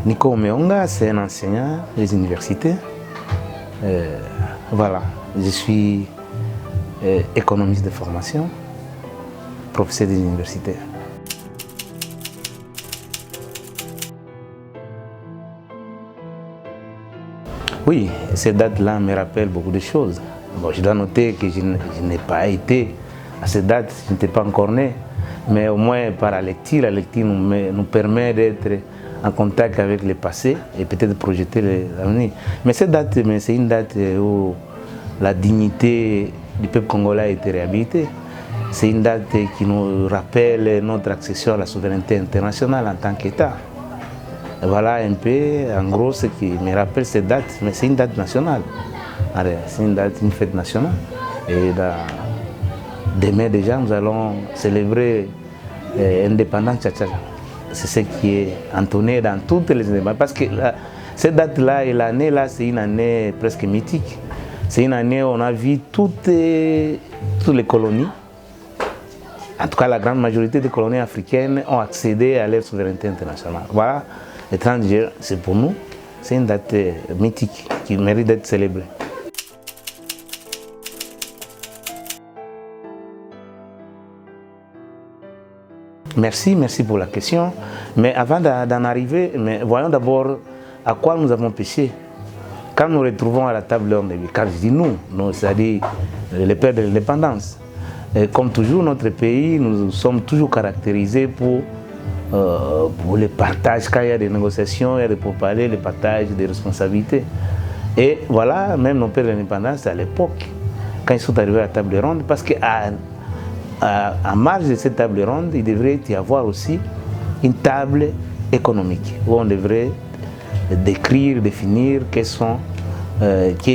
Nico Meonga, c'est un enseignant des universités. Voilà, je suis économiste de formation, professeur des universités. Oui, ces dates-là me rappellent beaucoup de choses. Bon, je dois noter que je n'ai pas été à ces dates, je n'étais pas encore né. Mais au moins par la lecture nous permet d'être en contact avec le passé et peut-être projeter l'avenir. Mais cette date, c'est une date où la dignité du peuple congolais a été réhabilitée. C'est une date qui nous rappelle notre accession à la souveraineté internationale en tant qu'État. Voilà un peu, en gros, ce qui me rappelle cette date, mais c'est une date nationale. C'est une date, une fête nationale. Et demain déjà, nous allons célébrer l'indépendance tchatcha. C'est ce qui est entonné dans toutes les indépendances. Parce que cette date-là et l'année-là, c'est une année presque mythique. C'est une année où on a vu toutes les colonies, en tout cas la grande majorité des colonies africaines, ont accédé à leur souveraineté internationale. Voilà, le 30 juillet, c'est pour nous, c'est une date mythique qui mérite d'être célébrée. Merci pour la question. Mais avant d'en arriver, voyons d'abord à quoi nous avons péché. Quand nous retrouvons à la table ronde, quand je dis nous c'est-à-dire les pères de l'indépendance, comme toujours, notre pays, nous sommes toujours caractérisés pour le partage. Quand il y a des négociations, il y a des pourparlers, le partage des responsabilités. Et voilà, même nos pères de l'indépendance, à l'époque, quand ils sont arrivés à la table ronde, parce qu'en marge de cette table ronde, il devrait y avoir aussi une table économique où on devrait décrire, définir quels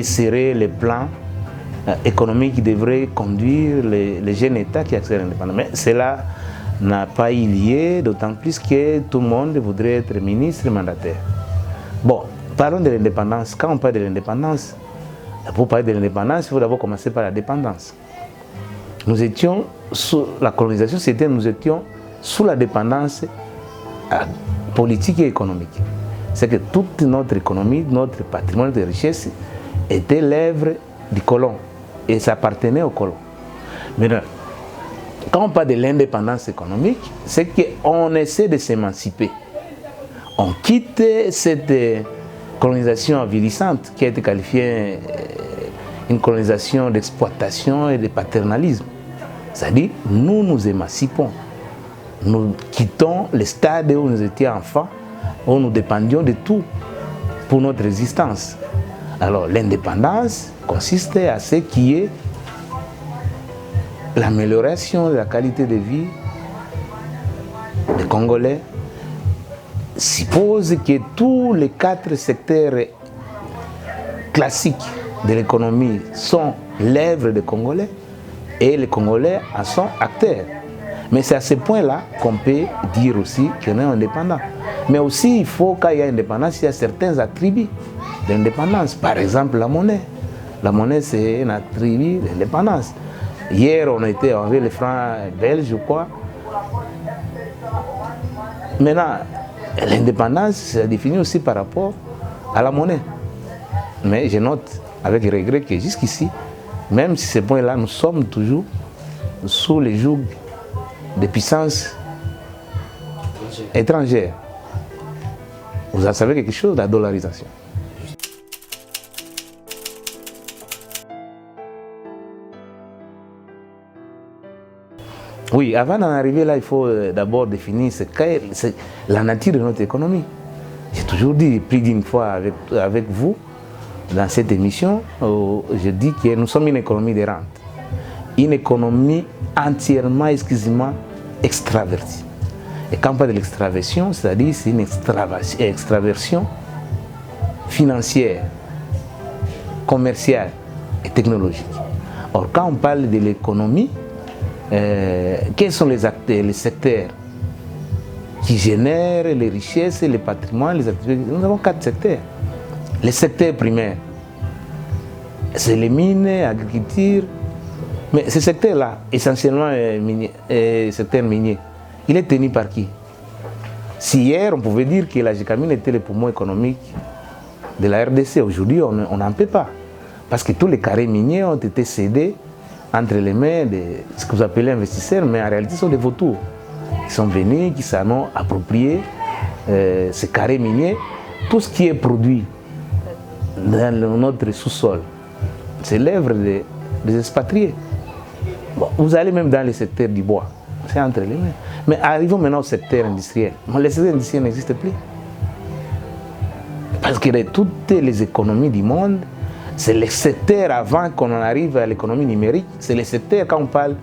seraient les plans économiques qui devraient conduire les jeunes États qui accèdent à l'indépendance. Mais cela n'a pas eu lieu, d'autant plus que tout le monde voudrait être ministre mandataire. Bon, parlons de l'indépendance. Quand on parle de l'indépendance, pour parler de l'indépendance, il faut d'abord commencer par la dépendance. Nous étions sous la colonisation, nous étions sous la dépendance politique et économique. C'est que toute notre économie, notre patrimoine de richesse était l'œuvre du colon et ça appartenait au colon. Maintenant, quand on parle de l'indépendance économique, c'est qu'on essaie de s'émanciper. On quitte cette colonisation avilissante qui a été qualifiée une colonisation d'exploitation et de paternalisme. C'est-à-dire, nous nous émancipons. Nous quittons le stade où nous étions enfants, où nous dépendions de tout pour notre existence. Alors, l'indépendance consiste à ce qui est l'amélioration de la qualité de vie des Congolais, suppose que tous les 4 secteurs classiques de l'économie sont l'œuvre des Congolais et les Congolais en sont acteurs. Mais c'est à ce point-là qu'on peut dire aussi qu'on est indépendant. Mais aussi, il faut qu'il y ait indépendance, il y a certains attributs d'indépendance. Par exemple, la monnaie. La monnaie, c'est un attribut d'indépendance. Hier, on était avec les francs belges, je crois. Maintenant, l'indépendance, c'est défini aussi par rapport à la monnaie. Mais je note avec regret que jusqu'ici, même si ce point-là, nous sommes toujours sous les jougs des puissances étrangères. Vous en savez quelque chose de la dollarisation? Oui, avant d'en arriver là, il faut d'abord définir la nature de notre économie. J'ai toujours dit, plus d'une fois avec vous, dans cette émission, je dis que nous sommes une économie de rente. Une économie entièrement, exclusivement extravertie. Et quand on parle de l'extraversion, c'est-à-dire c'est une extraversion financière, commerciale et technologique. Or, quand on parle de l'économie, quels sont les acteurs, les secteurs qui génèrent les richesses, les patrimoines, les activités? Nous avons 4 secteurs. Les secteurs primaires, c'est les mines, l'agriculture. Mais ce secteur-là, essentiellement secteur minier, il est tenu par qui? Si hier, on pouvait dire que la Gécamine était le poumon économique de la RDC, aujourd'hui, on n'en peut pas. Parce que tous les carrés miniers ont été cédés entre les mains de ce que vous appelez investisseurs, mais en réalité, ce sont des vautours qui sont venus, qui s'en ont approprié ces carrés miniers. Tout ce qui est produit dans notre sous-sol, c'est l'œuvre des expatriés. Bon, vous allez même dans le secteur du bois, c'est entre les mains. Mais arrivons maintenant au secteur industriel. Le secteur industriel n'existe plus. Parce que de toutes les économies du monde, c'est le secteur avant qu'on en arrive à l'économie numérique, c'est le secteur, quand on parle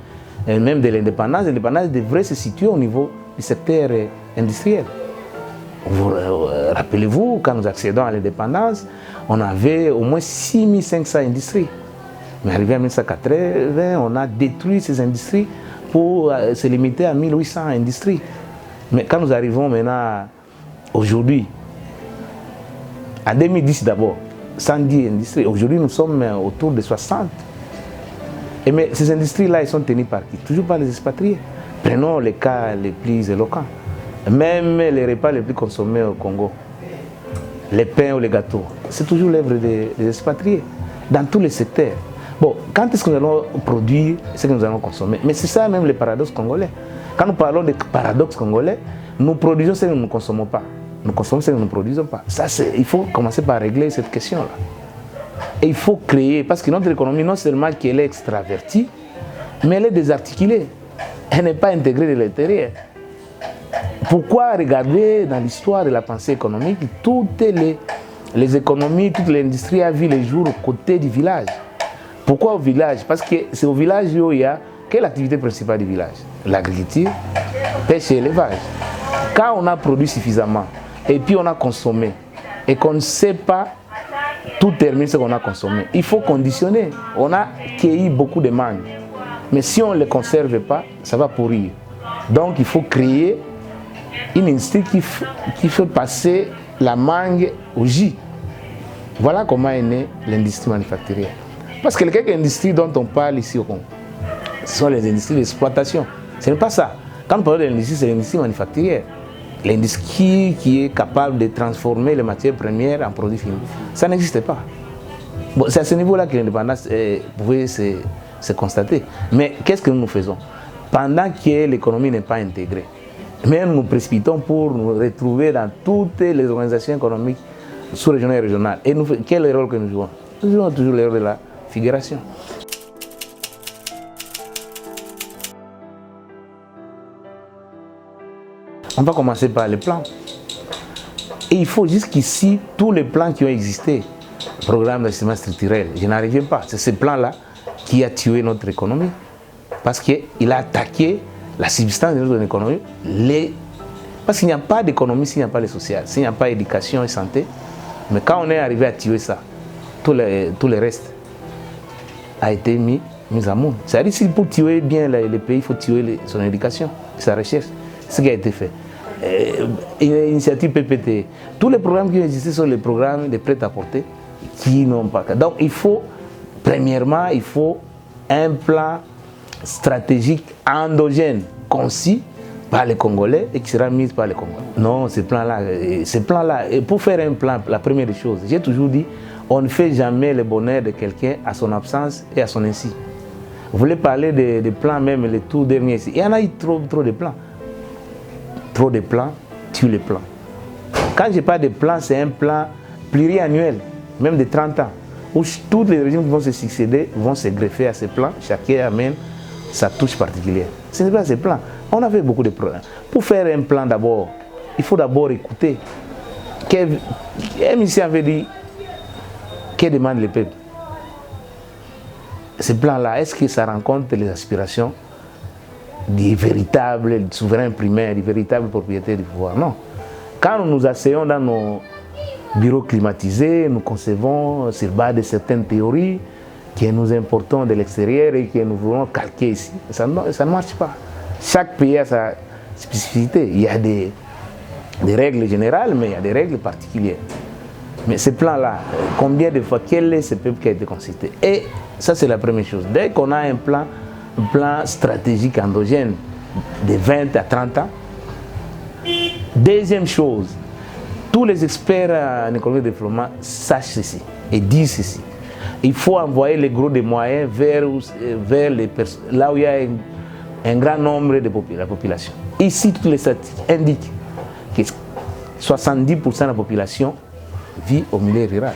même de l'indépendance devrait se situer au niveau du secteur industriel. Rappelez-vous, quand nous accédons à l'indépendance, on avait au moins 6500 industries. Mais arrivé en 1980, on a détruit ces industries pour se limiter à 1800 industries. Mais quand nous arrivons maintenant, aujourd'hui, en 2010 d'abord, 110 industries. Aujourd'hui, nous sommes autour de 60. Et mais ces industries-là, elles sont tenues par qui? Toujours par les expatriés. Prenons les cas les plus éloquents. Même les repas les plus consommés au Congo, les pains ou les gâteaux, c'est toujours l'œuvre des expatriés, dans tous les secteurs. Bon, quand est-ce que nous allons produire ce que nous allons consommer? Mais c'est ça même le paradoxe congolais. Quand nous parlons de paradoxe congolais, nous produisons ce que nous ne consommons pas. Nous consommons ce que nous ne produisons pas. Ça, il faut commencer par régler cette question-là. Et il faut créer, parce que notre économie, non seulement qu'elle est extravertie, mais elle est désarticulée. Elle n'est pas intégrée de l'intérieur. Pourquoi regarder dans l'histoire de la pensée économique, toutes les économies, toute l'industrie a vu les jours aux côtés du village? Pourquoi au village? Parce que c'est au village où il y a quelle activité principale du village? L'agriculture, pêche et élevage. Quand on a produit suffisamment et puis on a consommé et qu'on ne sait pas tout terminer ce qu'on a consommé, il faut conditionner. On a cueilli beaucoup de mangues, mais si on ne les conserve pas, ça va pourrir. Donc il faut créer une industrie qui fait passer la mangue au jus. Voilà comment est née l'industrie manufacturière. Parce que les quelques industries dont on parle ici au Congo, ce sont les industries d'exploitation. Ce n'est pas ça. Quand on parle de l'industrie, c'est l'industrie manufacturière. L'industrie qui est capable de transformer les matières premières en produits finis. Ça n'existe pas. Bon, c'est à ce niveau-là que l'indépendance pouvait se constater. Mais qu'est-ce que nous faisons? Pendant que l'économie n'est pas intégrée, mais nous nous précipitons pour nous retrouver dans toutes les organisations économiques sous-régionales et régionales. Et quel est le rôle que nous jouons? Nous jouons toujours le rôle de la figuration. On va commencer par les plans. Et il faut jusqu'ici, tous les plans qui ont existé, programme d'ajustement structurel, je n'arrivais pas. C'est ce plan-là qui a tué notre économie. Parce qu'il a attaqué la substance de notre économie. Parce qu'il n'y a pas d'économie s'il n'y a pas le social, s'il n'y a pas éducation et santé. Mais quand on est arrivé à tuer ça, tout le reste a été mis à mort. C'est-à-dire que pour tuer bien le pays, il faut tuer son éducation, sa recherche. C'est ce qui a été fait. Initiative PPT. Tous les programmes qui ont existé sont les programmes de prêt-à-porter qui n'ont pas. Donc il faut, premièrement, il faut un plan stratégique endogène, concis par les Congolais et qui sera mis par les Congolais. Non, ce plan-là, et pour faire un plan, la première des choses, j'ai toujours dit, on ne fait jamais le bonheur de quelqu'un à son absence et à son insu. Vous voulez parler des plans, même les tout derniers ici. Il y en a eu trop de plans. Trop de plans, tue les plans. Quand je parle de plans, c'est un plan pluriannuel, même de 30 ans, où tous les régimes qui vont se succéder vont se greffer à ces plans, chacun amène sa touche particulière. Ce n'est pas ces plans. On a fait beaucoup de programmes. Pour faire un plan d'abord, il faut d'abord écouter. Un musicien avait dit, que demande le peuple? Ce plan-là, est-ce que ça rencontre les aspirations des véritables souverains primaires, des véritables propriétaires du pouvoir? Non. Quand nous nous asseyons dans nos bureaux climatisés, nous concevons sur base de certaines théories que nous importons de l'extérieur et que nous voulons calquer ici. Ça ne marche pas. Chaque pays a sa spécificité. Il y a des règles générales, mais il y a des règles particulières. Mais ce plan-là, combien de fois, quel est ce peuple qui a été consulté? Et ça, c'est la première chose. Dès qu'on a un plan stratégique endogène de 20 à 30 ans, Deuxième chose, tous les experts en économie de développement sachent ceci et disent ceci. Il faut envoyer les gros des moyens vers là où il y a un grand nombre de la population. Ici, toutes les statistiques indiquent que 70% de la population vit au milieu rural.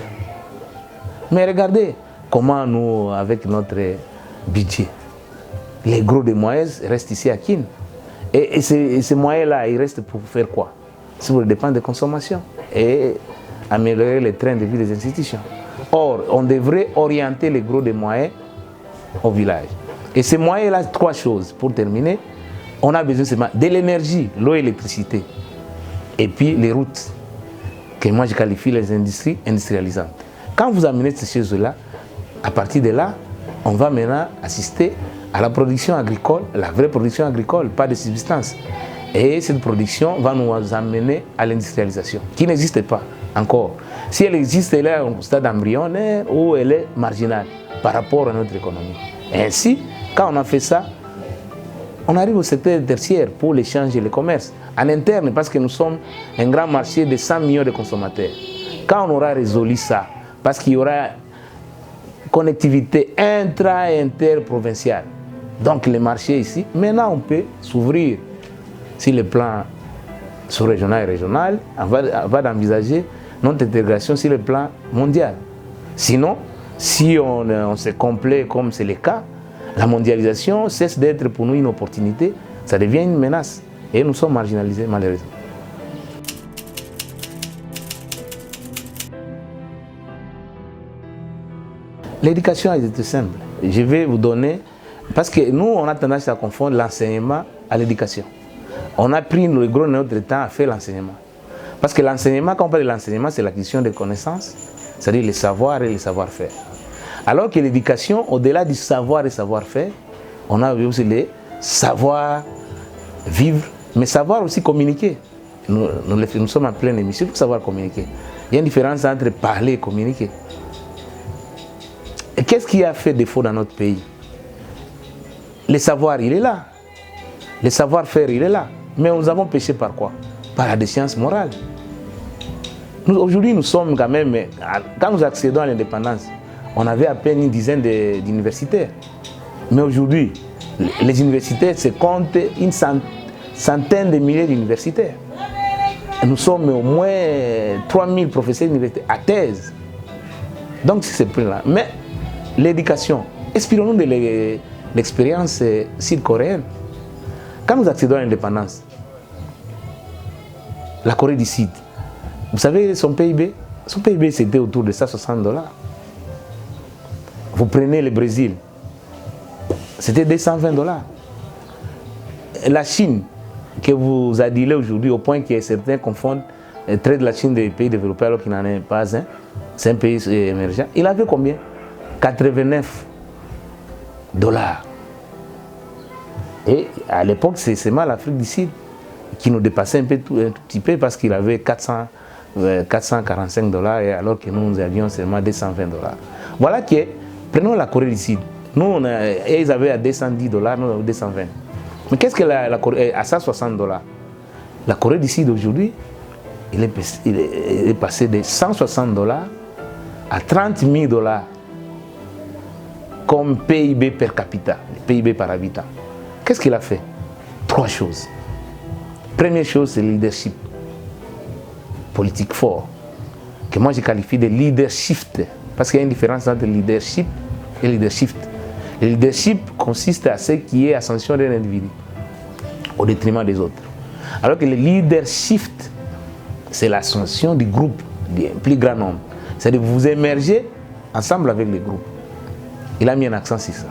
Mais regardez comment nous, avec notre budget, les gros des moyens restent ici à Kin. Et ces moyens-là, ils restent pour faire quoi? C'est pour les dépenses de consommation et améliorer les trains de vie des institutions. Or, on devrait orienter les gros des moyens au village. Et ces moyens-là, trois choses. Pour terminer, on a besoin seulement de l'énergie, l'eau et l'électricité. Et puis les routes, que moi je qualifie les industries industrialisantes. Quand vous amenez ces choses-là, à partir de là, on va maintenant assister à la production agricole, la vraie production agricole, pas de subsistance. Et cette production va nous amener à l'industrialisation, qui n'existe pas encore. Si elle existe, elle est au stade embryonnaire ou elle est marginale par rapport à notre économie. Et ainsi, quand on a fait ça, on arrive au secteur tertiaire pour l'échange et le commerce. En interne, parce que nous sommes un grand marché de 100 millions de consommateurs. Quand on aura résolu ça, parce qu'il y aura connectivité intra- et interprovinciale, donc les marchés ici, maintenant on peut s'ouvrir sur le plan sous-régional et régional, on va envisager notre intégration sur le plan mondial. Sinon, si on se complaît comme c'est le cas, la mondialisation cesse d'être pour nous une opportunité, ça devient une menace. Et nous sommes marginalisés malheureusement. L'éducation est simple. Je vais vous donner, parce que nous, on a tendance à confondre l'enseignement à l'éducation. On a pris le gros de notre temps à faire l'enseignement. Parce que l'enseignement, quand on parle de l'enseignement, c'est l'acquisition de connaissances, c'est-à-dire les savoirs et les savoir-faire. Alors que l'éducation, au-delà du savoir et savoir-faire, on a aussi les savoir vivre, mais savoir aussi communiquer. Nous sommes en pleine émission pour savoir communiquer. Il y a une différence entre parler et communiquer. Et qu'est-ce qui a fait défaut dans notre pays? Le savoir, il est là. Le savoir-faire, il est là. Mais nous avons péché par quoi? Par la défiance morale. Aujourd'hui, nous sommes quand même, quand nous accédons à l'indépendance, on avait à peine une dizaine d'universitaires. Mais aujourd'hui, les universitaires se comptent une centaine de milliers d'universitaires. Nous sommes au moins 3000 professeurs universitaires à thèse. Donc, c'est ce prix-là. Mais l'éducation, inspirons-nous de l'expérience sud-coréenne. Quand nous accédons à l'indépendance, la Corée du Sud, vous savez son PIB c'était autour de 160 $. Vous prenez le Brésil, c'était 220 $. La Chine, que vous adulez aujourd'hui au point que certains confondent traite de la Chine des pays développés alors qu'il n'en est pas un, c'est un pays émergent, il avait combien? 89 $. Et à l'époque, c'est seulement l'Afrique du Sud qui nous dépassait un tout petit peu parce qu'il avait 445 $, et alors que nous avions seulement 220 $. Voilà que, prenons la Corée du Sud. Nous, ils avaient à 210 $, nous avons 220. Mais qu'est-ce que la Corée, à 160 $? La Corée du Sud aujourd'hui, il est passé de 160 $ à 30 000 $ comme PIB per capita, PIB par habitant. Qu'est-ce qu'il a fait? Trois choses. Première chose, c'est le leadership politique fort, que moi je qualifie de leadership, parce qu'il y a une différence entre leadership et leadership. Le leadership consiste à ce qui est ascension d'un individu au détriment des autres. Alors que le leadership, c'est l'ascension du groupe, du plus grand nombre. C'est de vous émerger ensemble avec le groupe. Il a mis un accent sur ça.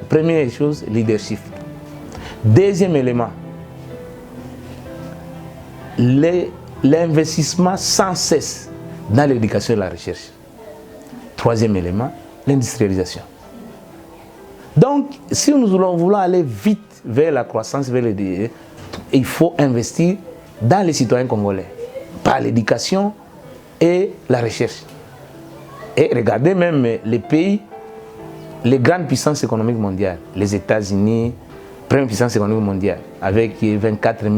Première chose, leadership. Deuxième élément, l'investissement sans cesse dans l'éducation et la recherche. Troisième élément, l'industrialisation. Donc, si nous voulons aller vite vers la croissance, il faut investir dans les citoyens congolais, par l'éducation et la recherche. Et regardez même les pays, les grandes puissances économiques mondiales, les États-Unis, première puissance économique mondiale, avec 24 000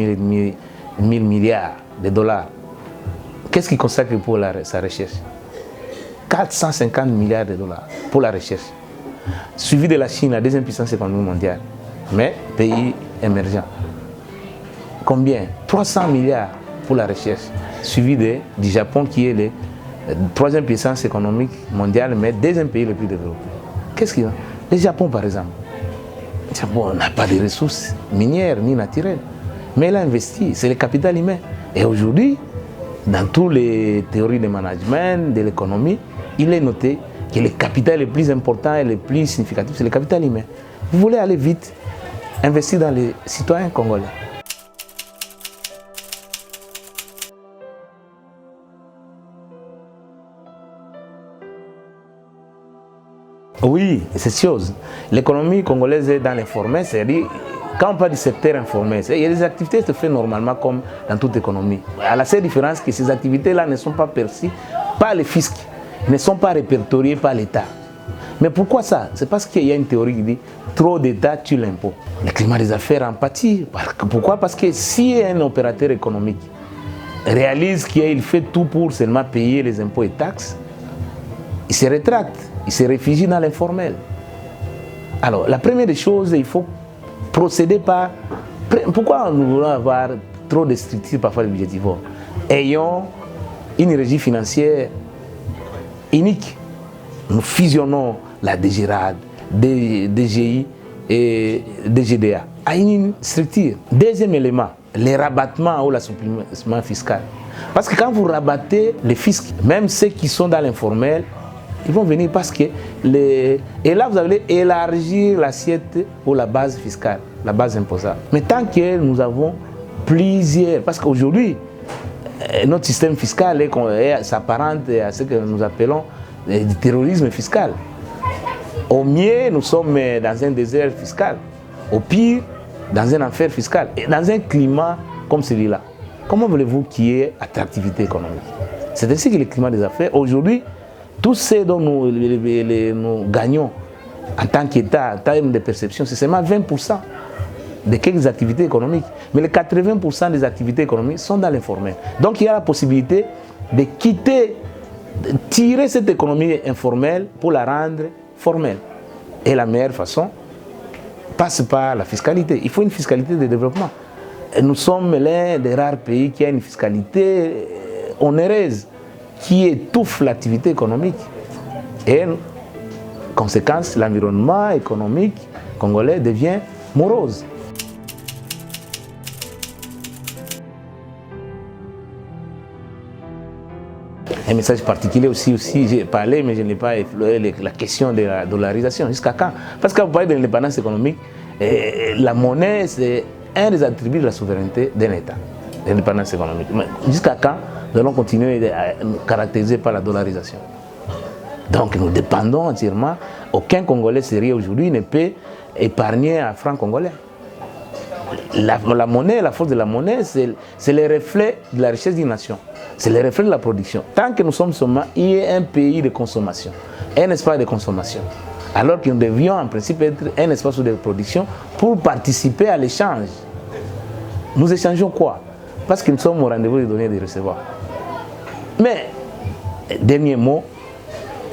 milliards de dollars. Qu'est-ce qu'il consacre pour sa recherche? 450 milliards de dollars pour la recherche. Suivi de la Chine, la deuxième puissance économique mondiale, mais pays émergents. Combien? 300 milliards pour la recherche, suivi du Japon qui est la troisième puissance économique mondiale, mais deuxième pays le plus développé. Qu'est-ce qu'il y a? Le Japon, par exemple. Le Japon n'a pas de ressources minières ni naturelles, mais il a investi, c'est le capital humain. Et aujourd'hui, dans toutes les théories de management, de l'économie, il est noté que le capital le plus important et le plus significatif, c'est le capital humain. Vous voulez aller vite, investir dans les citoyens congolais. Oui, c'est chose. L'économie congolaise est dans l'informel, c'est-à-dire, quand on parle du secteur informel, il y a des activités qui se font normalement comme dans toute économie. À la seule différence que ces activités-là ne sont pas perçues par le fisc, ne sont pas répertoriées par l'État. Mais pourquoi ça? C'est parce qu'il y a une théorie qui dit trop d'État tue l'impôt. Le climat des affaires en pâtit. Pourquoi? Parce que si un opérateur économique réalise qu'il fait tout pour seulement payer les impôts et taxes, il se rétracte, il se réfugie dans l'informel. Alors, la première des choses, il faut procéder par... Pourquoi nous voulons avoir trop de structures parfois budgétivores? Ayons une régie financière unique. Nous fusionnons la DGRAD, DGI et DGDA à une structure. Deuxième élément, les rabattements ou l'assouplissement fiscal. Parce que quand vous rabattez les fiscs, même ceux qui sont dans l'informel, ils vont venir parce que... Et là, vous allez élargir l'assiette ou la base fiscale, la base imposable. Mais tant que nous avons plusieurs... Parce qu'aujourd'hui, notre système fiscal s'apparente à ce que nous appelons du terrorisme fiscal. Au mieux, nous sommes dans un désert fiscal. Au pire, dans un enfer fiscal. Et dans un climat comme celui-là, comment voulez-vous qu'il y ait attractivité économique? C'est ainsi que le climat des affaires, aujourd'hui, tout ce dont nous gagnons en tant qu'État, en termes de perception, c'est seulement 20% de quelques activités économiques. Mais les 80% des activités économiques sont dans l'informel. Donc il y a la possibilité de quitter, de tirer cette économie informelle pour la rendre formelle. Et la meilleure façon passe par la fiscalité. Il faut une fiscalité de développement. Et nous sommes l'un des rares pays qui a une fiscalité onéreuse, qui étouffe l'activité économique. Et, conséquence, l'environnement économique congolais devient morose. Un message particulier aussi j'ai parlé, mais je n'ai pas effleuré la question de la dollarisation. Jusqu'à quand? Parce que vous parlez de l'indépendance économique, la monnaie, c'est un des attributs de la souveraineté d'un État, l'indépendance économique. Jusqu'à quand nous allons continuer à nous caractériser par la dollarisation? Donc nous dépendons entièrement. Aucun Congolais sérieux aujourd'hui ne peut épargner un franc congolais. La monnaie, la force de la monnaie, c'est le reflet de la richesse d'une nation. C'est le reflet de la production. Tant que nous sommes seulement un pays de consommation, un espace de consommation, alors que nous devions en principe être un espace de production pour participer à l'échange. Nous échangeons quoi? Parce que nous sommes au rendez-vous de donner et de recevoir. Mais, dernier mot,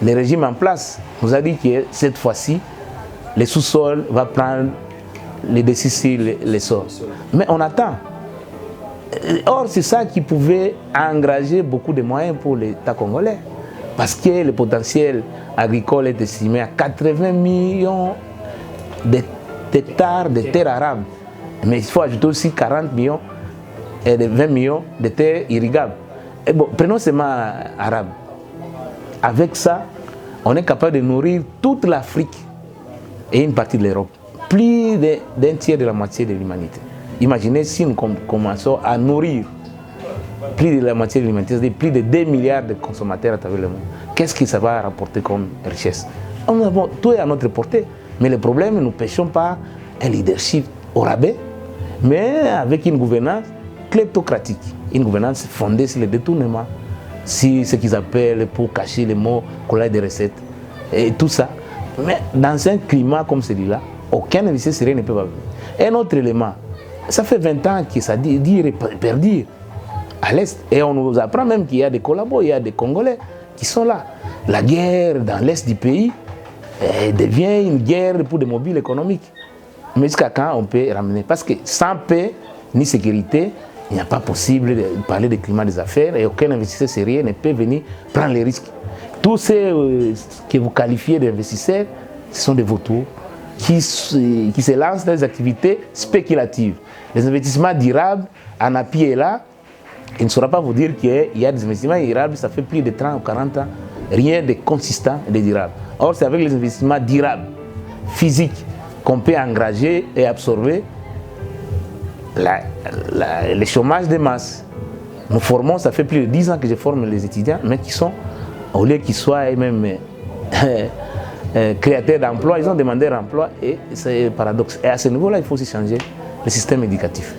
le régime en place nous a dit que cette fois-ci, le sous-sol va prendre les décisions sur les sols. Mais on attend. Or, c'est ça qui pouvait engager beaucoup de moyens pour l'État congolais. Parce que le potentiel agricole est estimé à 80 millions d'hectares de terres arables. Mais il faut ajouter aussi 40 millions et 20 millions de terres irrigables. Et bon, prenons seulement arabe. Avec ça, on est capable de nourrir toute l'Afrique et une partie de l'Europe. Plus d'un tiers de la moitié de l'humanité. Imaginez si nous commençons à nourrir plus de la moitié de l'humanité, c'est-à-dire plus de 2 milliards de consommateurs à travers le monde. Qu'est-ce que ça va rapporter comme richesse? Tout est à notre portée. Mais le problème, nous pêchons par un leadership au rabais, mais avec une gouvernance kleptocratique. Une gouvernance fondée sur le détournement, sur ce qu'ils appellent, pour cacher les mots, collage des recettes, et tout ça. Mais dans un climat comme celui-là, aucun investisseur sérieux ne peut pas venir. Un autre élément, ça fait 20 ans que ça dit perdu à l'Est. Et on nous apprend même qu'il y a des collabos, il y a des Congolais qui sont là. La guerre dans l'Est du pays devient une guerre pour des mobiles économiques. Mais jusqu'à quand on peut ramener? Parce que sans paix ni sécurité, il n'y a pas possible de parler du climat des affaires et aucun investisseur sérieux ne peut venir prendre les risques. Tous ceux que vous qualifiez d'investisseurs, ce sont des vautours qui se lancent dans des activités spéculatives. Les investissements durables, en appui est là, il ne saura pas vous dire qu'il y a des investissements durables, ça fait plus de 30 ou 40 ans, rien de consistant et de durable. Or, c'est avec les investissements durables, physiques, qu'on peut engager et absorber le chômage de masse. Nous formons, ça fait plus de 10 ans que je forme les étudiants, mais qui sont, au lieu qu'ils soient eux-mêmes créateurs d'emplois, ils ont demandé un emploi et c'est paradoxe. Et à ce niveau-là, il faut aussi changer le système éducatif.